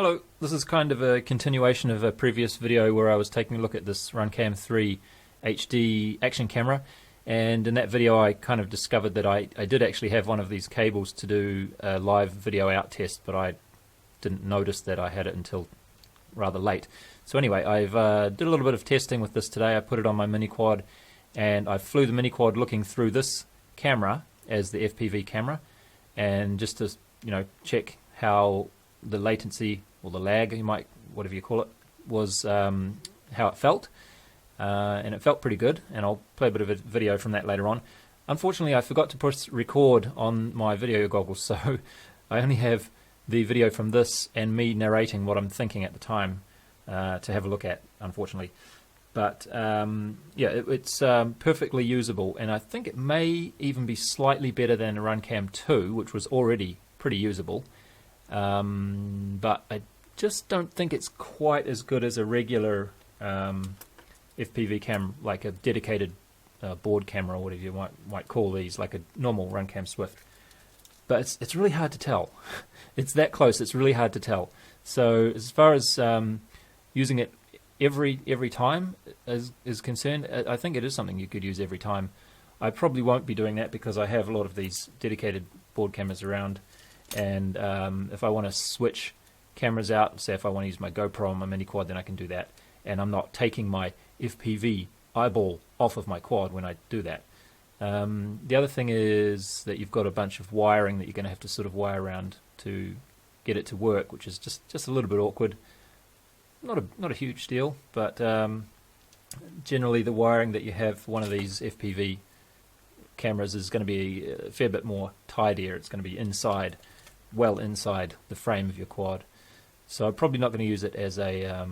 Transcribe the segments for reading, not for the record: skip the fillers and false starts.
Hello, this is kind of a continuation of a previous video where I was taking a look at this RunCam 3 HD action camera, and in that video I kind of discovered that I did actually have one of these cables to do a live video out test, but I didn't notice that I had it until rather late. So anyway, I've did a little bit of testing with this today. I put it on my mini quad and I flew the mini quad looking through this camera as the FPV camera, and just to check how the latency or the lag, whatever you call it, was how it felt, and it felt pretty good, and I'll play a bit of a video from that later on. Unfortunately, I forgot to push record on my video goggles, so I only have the video from this and me narrating what I'm thinking at the time to have a look at, unfortunately. But it's perfectly usable, and I think it may even be slightly better than a RunCam 2, which was already pretty usable. But I just don't think it's quite as good as a regular FPV camera, like a dedicated board camera or whatever you might call these, like a normal RunCam Swift. But it's really hard to tell. It's that close. It's really hard to tell. So as far as using it every time is concerned, I think it is something you could use every time. I probably won't be doing that because I have a lot of these dedicated board cameras around. And if I want to switch cameras out, say if I want to use my GoPro on my mini quad, then I can do that. And I'm not taking my FPV eyeball off of my quad when I do that. The other thing is that you've got a bunch of wiring that you're going to have to sort of wire around to get it to work, which is just a little bit awkward. Not a huge deal, but generally the wiring that you have for one of these FPV cameras is going to be a fair bit more tidier. It's going to be well inside the frame of your quad. So I'm probably not going to use it as a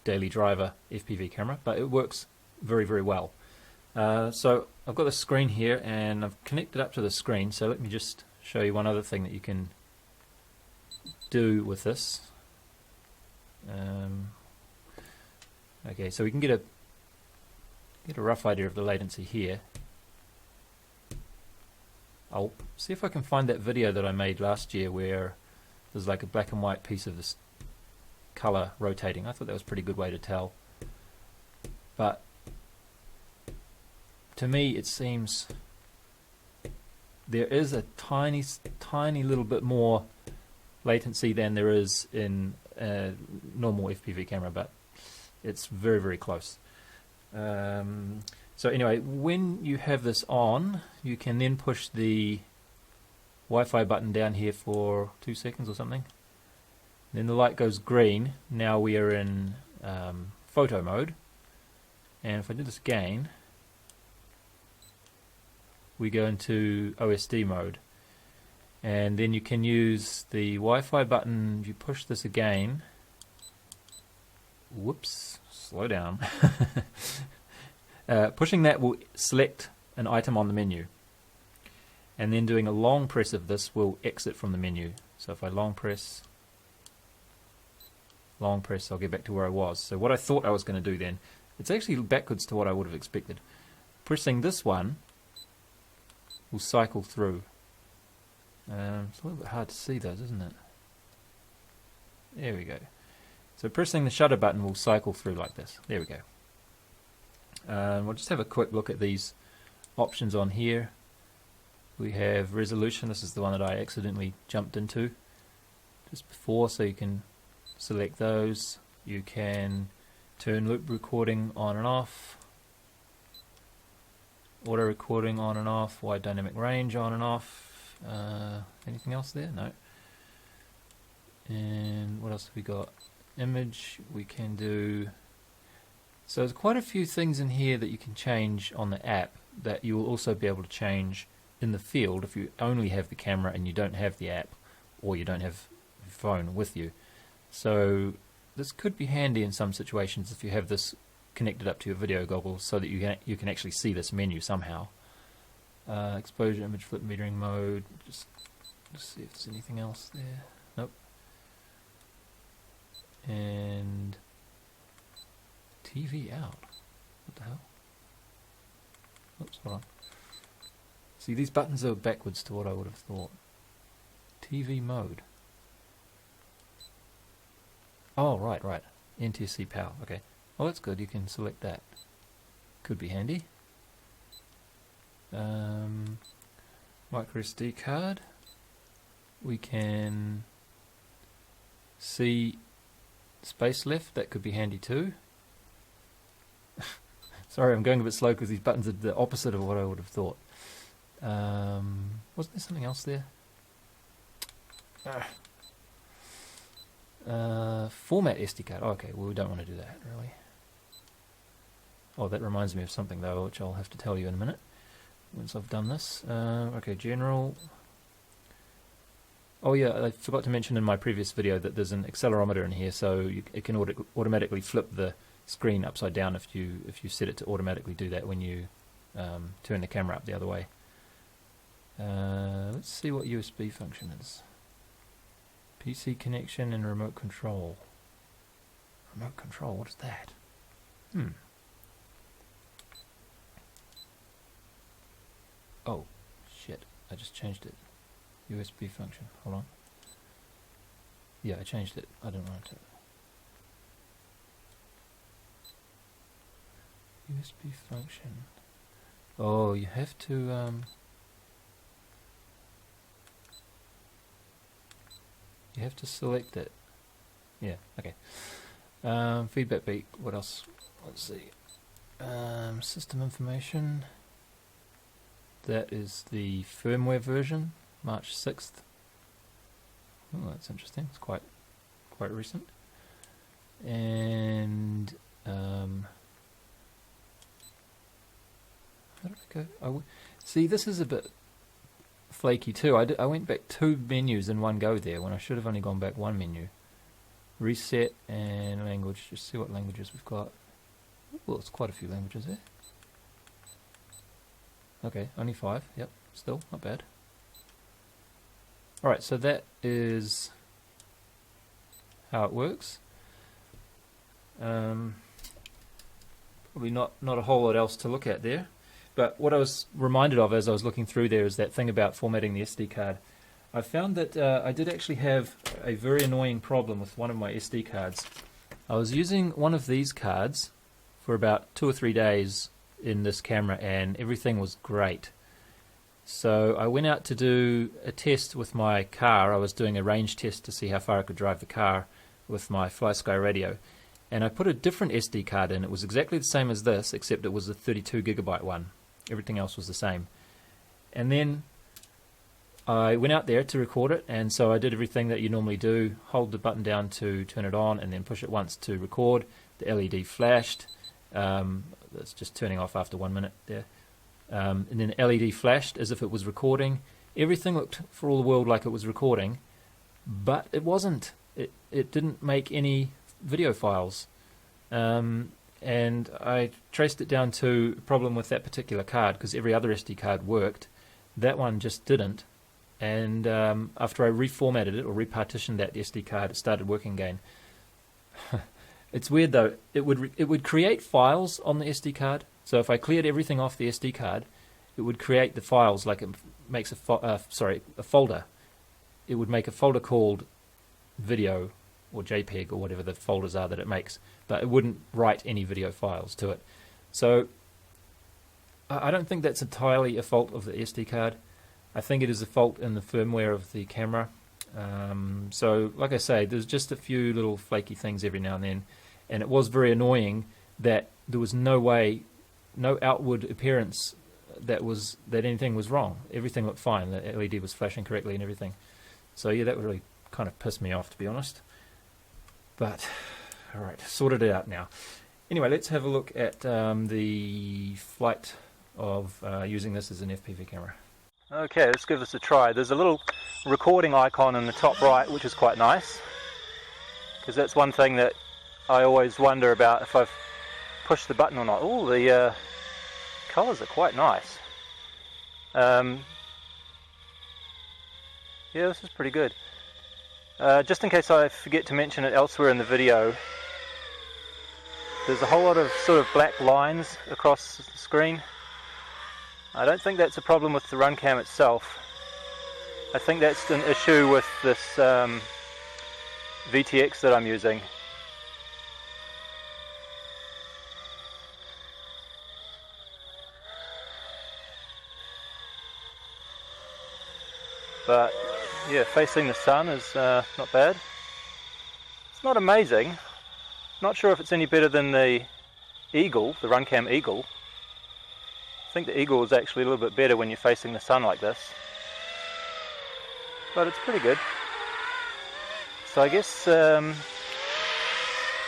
daily driver FPV camera, but it works very, very well. So I've got the screen here and I've connected up to the screen, so let me just show you one other thing that you can do with this. Okay, so we can get a rough idea of the latency here. I'll see if I can find that video that I made last year where there's like a black and white piece of this color rotating. I thought that was a pretty good way to tell. But to me it seems there is a tiny little bit more latency than there is in a normal FPV camera, but it's very, very close. So anyway, when you have this on, you can then push the Wi-Fi button down here for 2 seconds or something. Then the light goes green. Now we are in photo mode. And if I do this again, we go into OSD mode. And then you can use the Wi-Fi button. If you push this again, whoops, slow down. Pushing that will select an item on the menu, and then doing a long press of this will exit from the menu. So if I long press, I'll get back to where I was. So what I thought I was going to do then, it's actually backwards to what I would have expected. Pressing this one will cycle through. It's a little bit hard to see those, isn't it? There we go. So pressing the shutter button will cycle through like this. There we go. We'll just have a quick look at these options on here. We have resolution. This is the one that I accidentally jumped into just before, so you can select those. You can turn loop recording on and off, auto recording on and off, wide dynamic range on and off. Anything else there? No. And what else have we got? Image, we can do. So there's quite a few things in here that you can change on the app that you will also be able to change in the field if you only have the camera and you don't have the app, or you don't have your phone with you. So this could be handy in some situations if you have this connected up to your video goggles, so that you can actually see this menu somehow. Exposure, image flip metering mode. Just see if there's anything else there. Nope. And TV out. What the hell? Oops, hold on. See, these buttons are backwards to what I would have thought. TV mode. Oh, right. NTSC PAL. Okay. Well, that's good. You can select that. Could be handy. Micro SD card. We can see space left. That could be handy too. Sorry, I'm going a bit slow because these buttons are the opposite of what I would have thought. Wasn't there something else there? Format SD card. Oh, okay, well, we don't want to do that, really. Oh, that reminds me of something, though, which I'll have to tell you in a minute once I've done this. Okay, general. Oh, yeah, I forgot to mention in my previous video that there's an accelerometer in here, so it can automatically flip the screen upside down if you set it to automatically do that when you turn the camera up the other way. Let's see what USB function is. PC connection and remote control. Remote control, what is that? Oh, shit, I just changed it. USB function, hold on. Yeah, I changed it, I don't want it. USB function. Oh, you have to you have to select it. Yeah, okay. Feedback beat, what else? Let's see. System information. That is the firmware version, March 6th. Oh, that's interesting. It's quite recent. And how did I go? See, this is a bit flaky too. I went back 2 menus in one go there when I should have only gone back 1 menu. Reset and language. Just see what languages we've got. Well, it's quite a few languages there. Okay, only 5. Yep, still not bad. Alright, so that is how it works. Probably not a whole lot else to look at there. But what I was reminded of as I was looking through there is that thing about formatting the SD card. I found that I did actually have a very annoying problem with one of my SD cards. I was using one of these cards for about 2 or 3 days in this camera and everything was great. So I went out to do a test with my car. I was doing a range test to see how far I could drive the car with my FlySky radio. And I put a different SD card in. It was exactly the same as this, except it was a 32 gigabyte one. Everything else was the same. And then I went out there to record it, and so I did everything that you normally do. Hold the button down to turn it on, and then push it once to record. The LED flashed. That's just turning off after 1 minute there. And then the LED flashed as if it was recording. Everything looked for all the world like it was recording, but it wasn't. It didn't make any video files. And I traced it down to a problem with that particular card because every other SD card worked. That one just didn't. And after I reformatted it or repartitioned that SD card, it started working again. It's weird though. It would create files on the SD card. So if I cleared everything off the SD card, it would create the files like it makes a folder. It would make a folder called video or JPEG or whatever the folders are that it makes, but it wouldn't write any video files to it. So I don't think that's entirely a fault of the SD card. I think it is a fault in the firmware of the camera. So like I say, there's just a few little flaky things every now and then, and it was very annoying that there was no way, no outward appearance that anything was wrong. Everything looked fine. The LED was flashing correctly and everything. So yeah, that really kind of pissed me off, to be honest. But alright, sorted it out now. Anyway, let's have a look at the flight of using this as an FPV camera. Okay, let's give this a try. There's a little recording icon in the top right, which is quite nice, because that's one thing that I always wonder about if I've pushed the button or not. Oh, the colours are quite nice. Yeah, this is pretty good. Just in case I forget to mention it elsewhere in the video, there's a whole lot of sort of black lines across the screen. I don't think that's a problem with the RunCam itself. I think that's an issue with this VTX that I'm using. but yeah, facing the sun is not bad. It's not amazing. Not sure if it's any better than the Eagle, the RunCam Eagle. I think the Eagle is actually a little bit better when you're facing the sun like this. But it's pretty good. So I guess the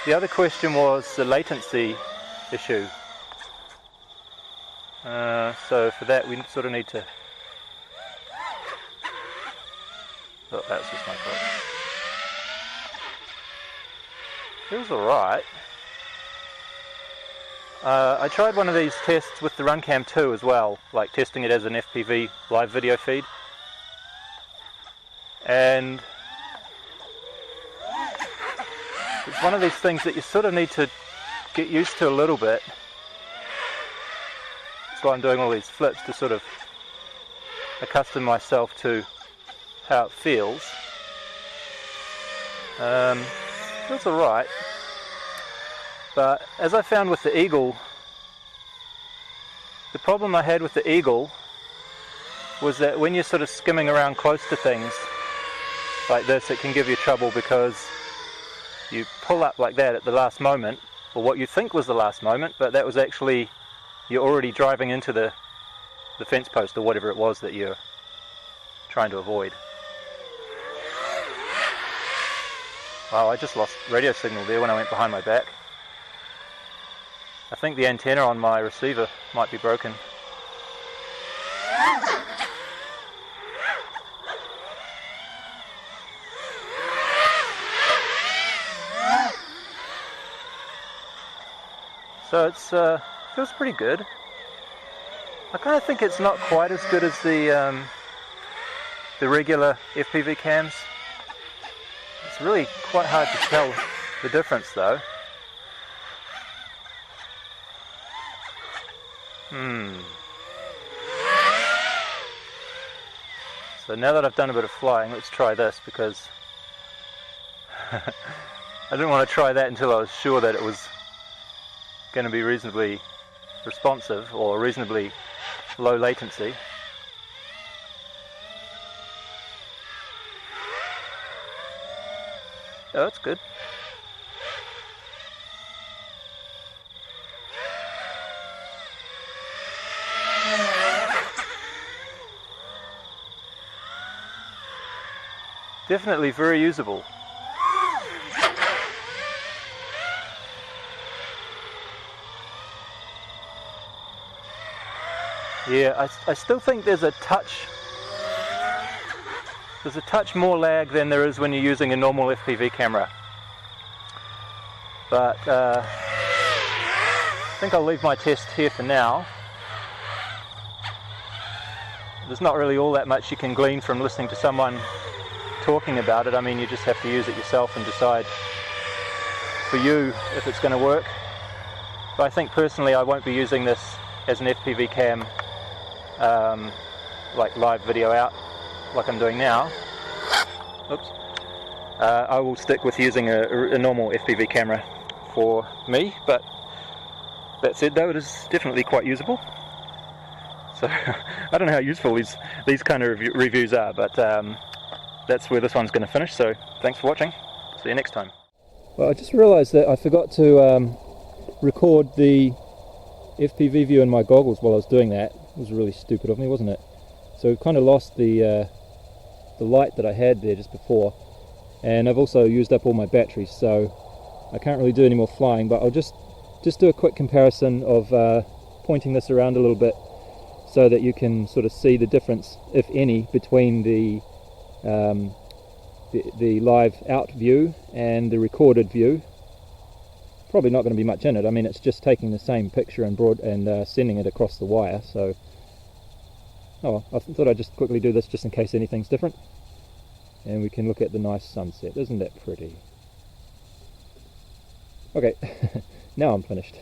other question was the latency issue. So for that we sort of need to... Oh, that's just my fault. It was alright. I tried one of these tests with the RunCam 2 as well, like testing it as an FPV live video feed. And it's one of these things that you sort of need to get used to a little bit. That's why I'm doing all these flips, to sort of accustom myself to how it feels. Feels alright, but as I found with the Eagle, the problem I had with the Eagle was that when you're sort of skimming around close to things like this, it can give you trouble because you pull up like that at the last moment, or what you think was the last moment, but that was actually, you're already driving into the fence post or whatever it was that you're trying to avoid. Wow, I just lost radio signal there when I went behind my back. I think the antenna on my receiver might be broken. So it's feels pretty good. I kind of think it's not quite as good as the regular FPV cams. It's really quite hard to tell the difference though. So now that I've done a bit of flying, let's try this, because I didn't want to try that until I was sure that it was going to be reasonably responsive or reasonably low latency. Oh, that's good. Definitely very usable. Yeah, I still think there's a touch more lag than there is when you're using a normal FPV camera. But I think I'll leave my test here for now. There's not really all that much you can glean from listening to someone talking about it. I mean, you just have to use it yourself and decide for you if it's going to work. But I think personally I won't be using this as an FPV cam, like live video out like I'm doing now. Oops. I will stick with using a normal FPV camera for me, but that said though, it is definitely quite usable. So I don't know how useful these kind of reviews are, but that's where this one's going to finish, so thanks for watching. See you next time. Well, I just realised that I forgot to record the FPV view in my goggles while I was doing that. It was really stupid of me, wasn't it? So I've kind of lost the light that I had there just before, and I've also used up all my batteries, so I can't really do any more flying, but I'll just do a quick comparison of pointing this around a little bit so that you can sort of see the difference, if any, between the live out view and the recorded view. Probably not going to be much in it. I mean, it's just taking the same picture and sending it across the wire. So, oh, I thought I'd just quickly do this just in case anything's different. And we can look at the nice sunset. Isn't that pretty? Okay, now I'm finished.